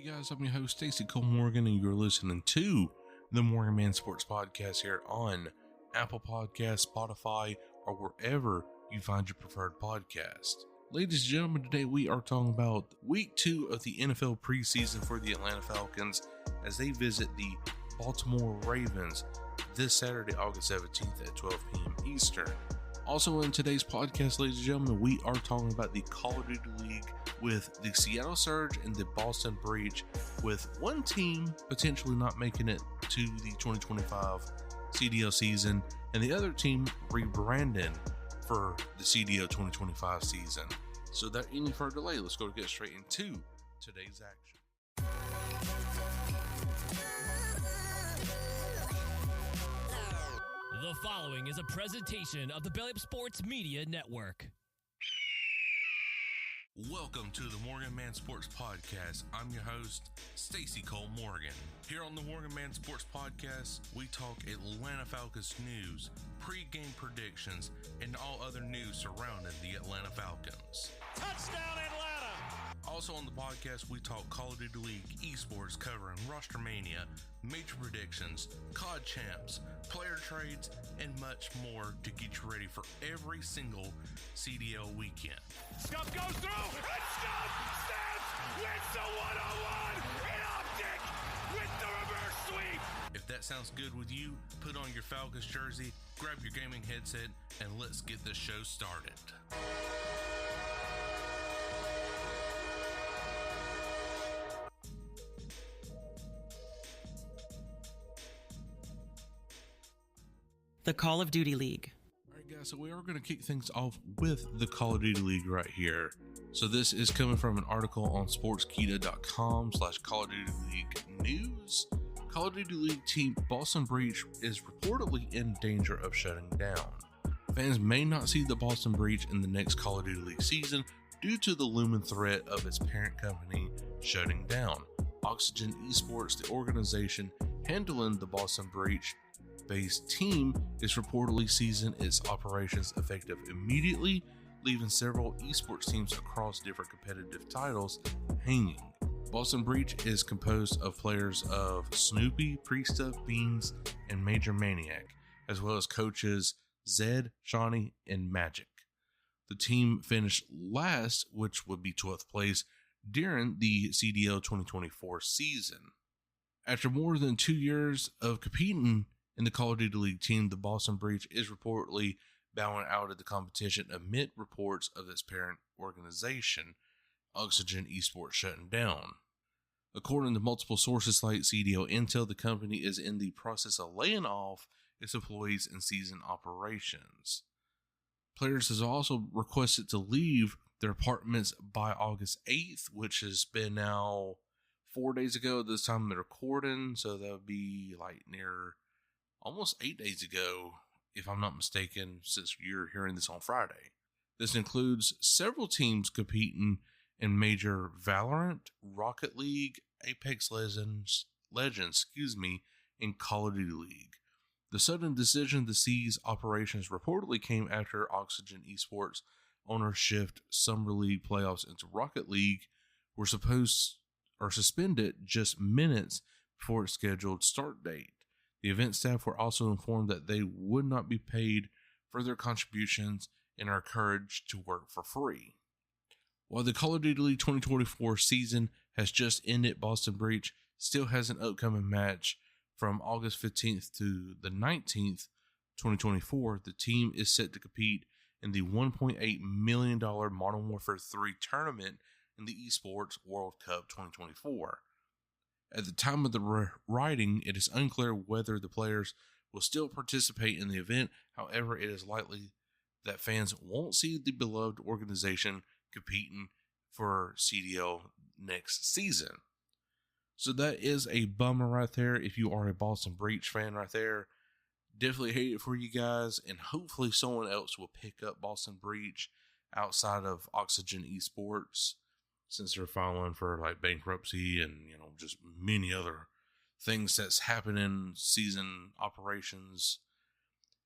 guys, I'm your host Stacy Cole Morgan, and you're listening to the Morgan Man Sports Podcast here on Apple Podcasts, Spotify, or wherever you find your preferred podcast. Ladies and gentlemen, today we are talking about week 2 of the NFL preseason for the Atlanta Falcons as they visit the Baltimore Ravens this Saturday, August 17th at 12 p.m. Eastern. Also in today's podcast, ladies and gentlemen, we are talking about the Call of Duty League with the Seattle Surge and the Boston Breach, with one team potentially not making it to the 2025 CDL season and the other team rebranding for the CDL 2025 season. So without any further delay, let's go get straight into today's action. The following is a presentation of the Belly Up Sports Media Network. Welcome to the Morgan Man Sports Podcast. I'm your host, Stacy Cole Morgan. Here on the Morgan Man Sports Podcast, we talk Atlanta Falcons news, pre-game predictions, and all other news surrounding the Atlanta Falcons. Touchdown, Atlanta! Also on the podcast, we talk Call of Duty League, esports, covering Roster Mania, major predictions, COD champs, player trades, and much more to get you ready for every single CDL weekend. Scuff goes through, and Scuff snaps, wins the one-on-one in optic with the reverse sweep. If that sounds good with you, put on your Falcons jersey, grab your gaming headset, and let's get this show started. The Call of Duty League. Alright guys, so we are going to kick things off with the Call of Duty League right here. So this is coming from an article on sportskeeda.com/Call of Duty League news. Call of Duty League team Boston Breach is reportedly in danger of shutting down. Fans may not see the Boston Breach in the next Call of Duty League season due to the looming threat of its parent company shutting down. Oxygen Esports, the organization handling the Boston Breach based team, is reportedly ceasing its operations effective immediately, leaving several esports teams across different competitive titles hanging. Boston Breach is composed of players of Snoopy, Priesta, Beans, and Major Maniac, as well as coaches Zed, Shawnee, and Magic. The team finished last, which would be 12th place, during the CDL 2024 season. After more than 2 years of competing in the Call of Duty League team, the Boston Breach is reportedly bowing out of the competition amid reports of its parent organization, Oxygen Esports, shutting down. According to multiple sources like CDO Intel, the company is in the process of laying off its employees and ceasing operations. Players has also requested to leave their apartments by August 8th, which has been now 4 days ago this time they're recording, so that would be like near almost 8 days ago, if I'm not mistaken, since you're hearing this on Friday. This includes several teams competing in major Valorant, Rocket League, Apex Legends, and Call of Duty League. The sudden decision to cease operations reportedly came after Oxygen Esports owners shift Summer League playoffs into Rocket League were suspended just minutes before its scheduled start date. The event staff were also informed that they would not be paid for their contributions and are encouraged to work for free. While the Call of Duty League 2024 season has just ended, Boston Breach still has an upcoming match from August 15th to the 19th, 2024. The team is set to compete in the $1.8 million Modern Warfare 3 tournament in the Esports World Cup 2024. At the time of the writing, it is unclear whether the players will still participate in the event. However, it is likely that fans won't see the beloved organization competing for CDL next season. So that is a bummer right there. If you are a Boston Breach fan right there, definitely hate it for you guys, and hopefully someone else will pick up Boston Breach outside of Oxygen Esports, since they're filing for like bankruptcy and, just many other things that's happening, season operations.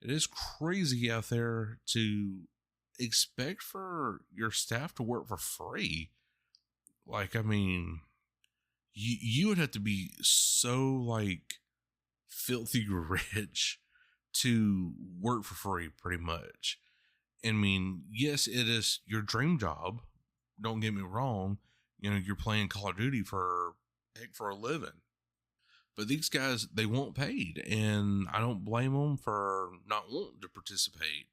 It is crazy out there to expect for your staff to work for free. Like, I mean, you would have to be so like filthy rich to work for free, pretty much. I mean, yes, it is your dream job. Don't get me wrong. You know, you're playing Call of Duty for a living. But these guys, they want paid, and I don't blame them for not wanting to participate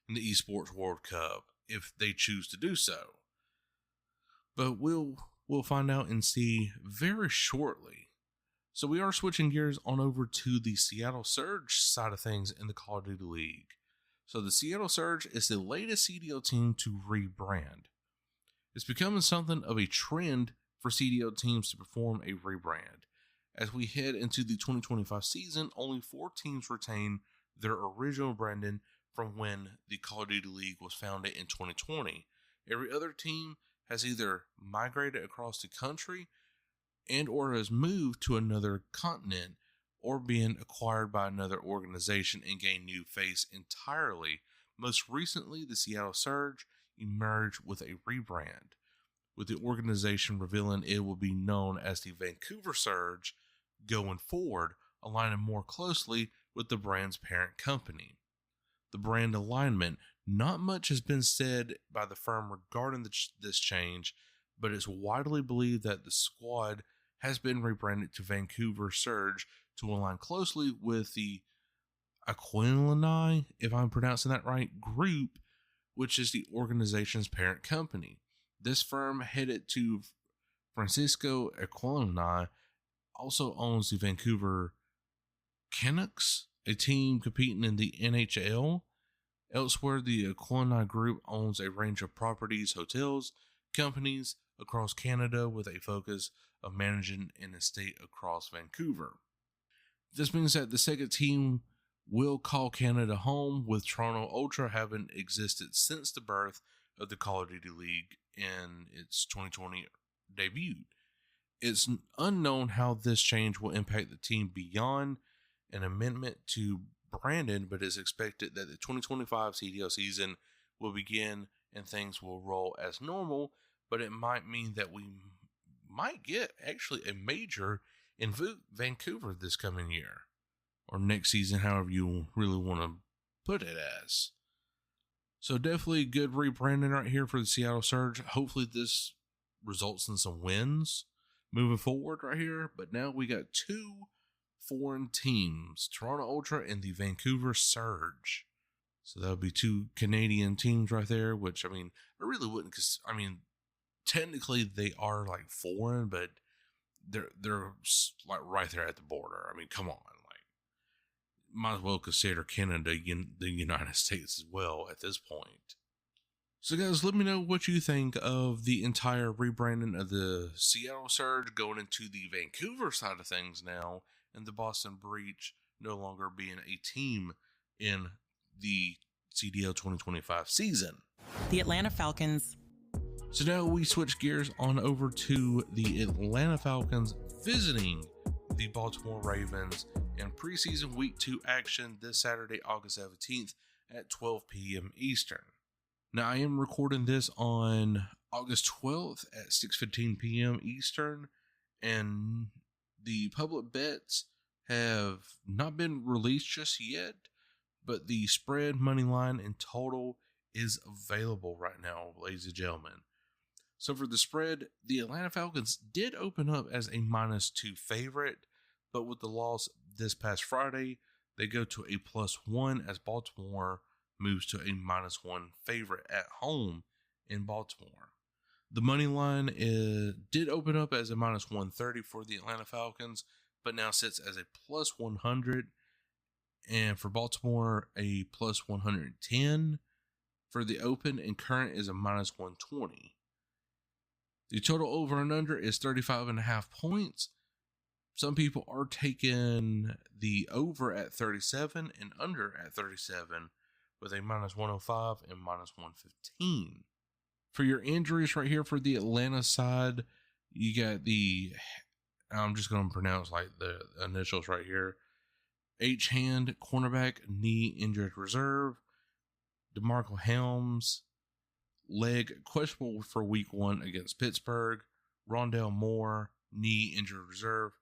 in the Esports World Cup if they choose to do so. But we'll find out and see very shortly. So we are switching gears on over to the Seattle Surge side of things in the Call of Duty League. So the Seattle Surge is the latest CDL team to rebrand. It's becoming something of a trend for CDL teams to perform a rebrand. As we head into the 2025 season, only 4 teams retain their original branding from when the Call of Duty League was founded in 2020. Every other team has either migrated across the country and or has moved to another continent or been acquired by another organization and gained new face entirely. Most recently, the Seattle Surge emerged with a rebrand, with the organization revealing it will be known as the Vancouver Surge going forward, aligning more closely with the brand's parent company. The brand alignment, not much has been said by the firm regarding this change, but it's widely believed that the squad has been rebranded to Vancouver Surge to align closely with the Aquilini, if I'm pronouncing that right, group, which is the organization's parent company. This firm, headed to Francisco Aquilini, also owns the Vancouver Canucks, a team competing in the NHL. Elsewhere, the Aquilini Group owns a range of properties, hotels, companies across Canada with a focus of managing an estate across Vancouver. This means that the second team will call Canada home, with Toronto Ultra having existed since the birth of the Call of Duty League in its 2020 debut. It's unknown how this change will impact the team beyond an amendment to branding, but it's expected that the 2025 CDL season will begin and things will roll as normal, but it might mean that we might get actually a major in Vancouver this coming year, or next season, however you really want to put it as. So definitely good rebranding right here for the Seattle Surge. Hopefully this results in some wins moving forward right here. But now we got 2 foreign teams, Toronto Ultra and the Vancouver Surge. So that would be 2 Canadian teams right there, which, I mean, I really wouldn't, because, I mean, technically they are like foreign, but they're like right there at the border. I mean, come on, like, might as well consider Canada the United States as well at this point. So guys, let me know what you think of the entire rebranding of the Seattle Surge going into the Vancouver side of things now, and the Boston Breach no longer being a team in the CDL 2025 season. The Atlanta Falcons. So now we switch gears on over to the Atlanta Falcons visiting the Baltimore Ravens in preseason week 2 action this Saturday, August 17th at 12 p.m. Eastern. Now I am recording this on August 12th at 6:15 p.m. Eastern, and the public bets have not been released just yet, but the spread, money line, and total is available right now, ladies and gentlemen. So for the spread, the Atlanta Falcons did open up as a -2 favorite, but with the loss this past Friday, they go to a +1 as Baltimore moves to a -1 favorite at home in Baltimore. The money line did open up as a -130 for the Atlanta Falcons, but now sits as a +100, and for Baltimore, a +110 for the open, and current is a -120. The total over and under is 35.5 points. Some people are taking the over at 37 and under at 37 with a -105 and -115. For your injuries right here for the Atlanta side, you got I'm just going to pronounce like the initials right here. H-Hand, cornerback, knee injured reserve. DeMarco Helms, leg questionable for week 1 against Pittsburgh. Rondell Moore, knee injured reserve,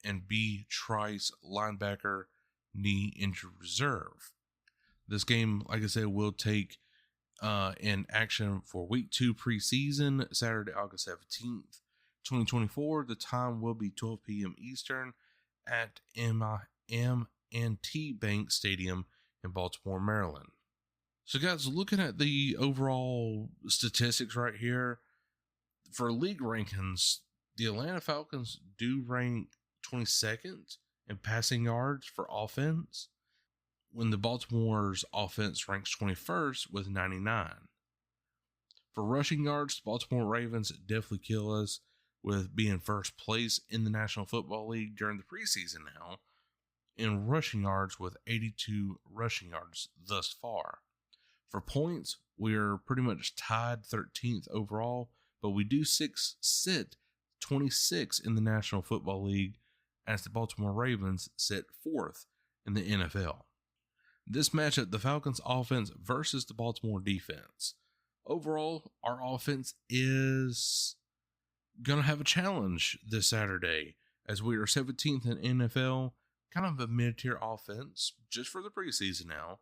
and B. Trice, linebacker, knee injured reserve. This game, like I said, will take in action for Week 2 preseason, Saturday, August 17th, 2024. The time will be 12 p.m. Eastern at M&T Bank Stadium in Baltimore, Maryland. So, guys, looking at the overall statistics right here, for league rankings, the Atlanta Falcons do rank 22nd in passing yards for offense, when the Baltimore's offense ranks 21st with 99. For rushing yards, the Baltimore Ravens definitely kill us with being first place in the National Football League during the preseason now, in rushing yards with 82 rushing yards thus far. For points, we're pretty much tied 13th overall, but we do sit 26 in the National Football League as the Baltimore Ravens sit 4th in the NFL. This matchup, the Falcons offense versus the Baltimore defense. Overall, our offense is going to have a challenge this Saturday as we are 17th in NFL, kind of a mid-tier offense just for the preseason now,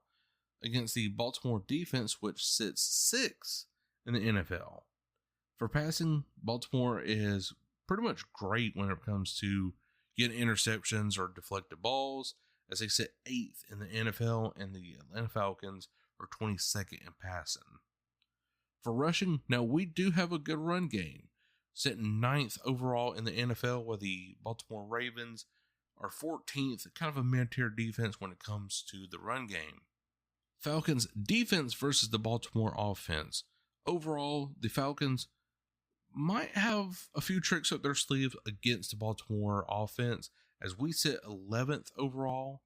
against the Baltimore defense, which sits 6th in the NFL. For passing, Baltimore is pretty much great when it comes to getting interceptions or deflected balls, as they sit 8th in the NFL, and the Atlanta Falcons are 22nd in passing. For rushing, now we do have a good run game, sitting 9th overall in the NFL, where the Baltimore Ravens are 14th, kind of a mid-tier defense when it comes to the run game. Falcons defense versus the Baltimore offense. Overall, the Falcons might have a few tricks up their sleeve against the Baltimore offense, as we sit 11th overall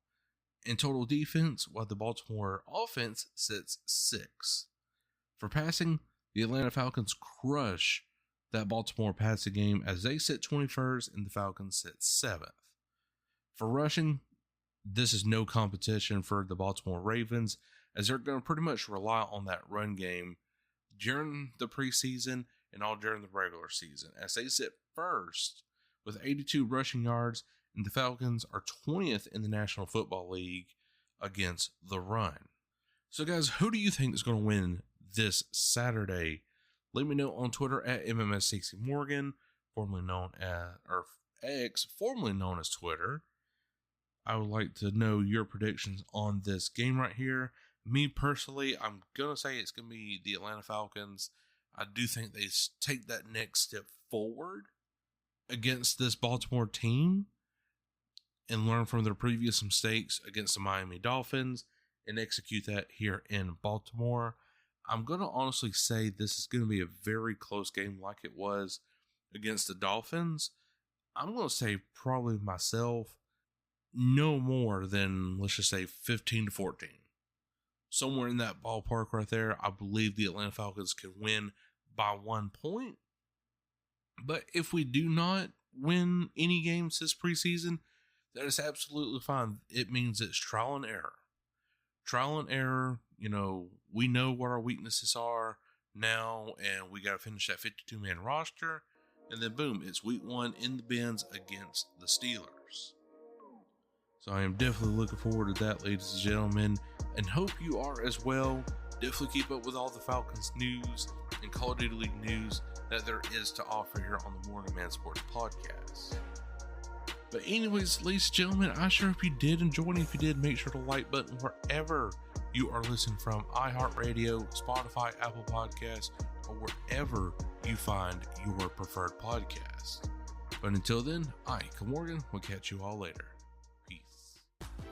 in total defense, while the Baltimore offense sits 6th. For passing, the Atlanta Falcons crush that Baltimore passing game as they sit 21st and the Falcons sit 7th. For rushing, this is no competition for the Baltimore Ravens, as they're going to pretty much rely on that run game during the preseason and all during the regular season, as they sit first with 82 rushing yards, and the Falcons are 20th in the National Football League against the run. So, guys, who do you think is going to win this Saturday? Let me know on Twitter at MMS60Morgan, formerly known as, or X, formerly known as Twitter. I would like to know your predictions on this game right here. Me personally, I'm going to say it's going to be the Atlanta Falcons. I do think they take that next step forward against this Baltimore team and learn from their previous mistakes against the Miami Dolphins and execute that here in Baltimore. I'm going to honestly say this is going to be a very close game like it was against the Dolphins. I'm going to say probably myself no more than, let's just say, 15-14. Somewhere in that ballpark right there, I believe the Atlanta Falcons can win by 1 point. But if we do not win any games this preseason, that is absolutely fine. It means it's trial and error. Trial and error, we know what our weaknesses are now, and we got to finish that 52-man roster. And then, boom, it's week 1 in the bins against the Steelers. So I am definitely looking forward to that, ladies and gentlemen, and hope you are as well. Definitely keep up with all the Falcons news and Call of Duty League news that there is to offer here on the Morgan Man Sports Podcast. But anyways, ladies and gentlemen, I sure hope you did enjoy, and if you did, make sure to like button wherever you are listening from, iHeartRadio, Spotify, Apple Podcasts, or wherever you find your preferred podcast. But until then, I, Morgan, will catch you all later. Peace.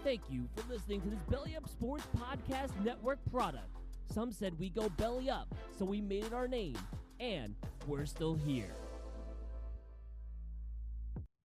Thank you for listening to this Belly Up Sports Podcast Network product. Some said we go belly up, so we made it our name, and we're still here.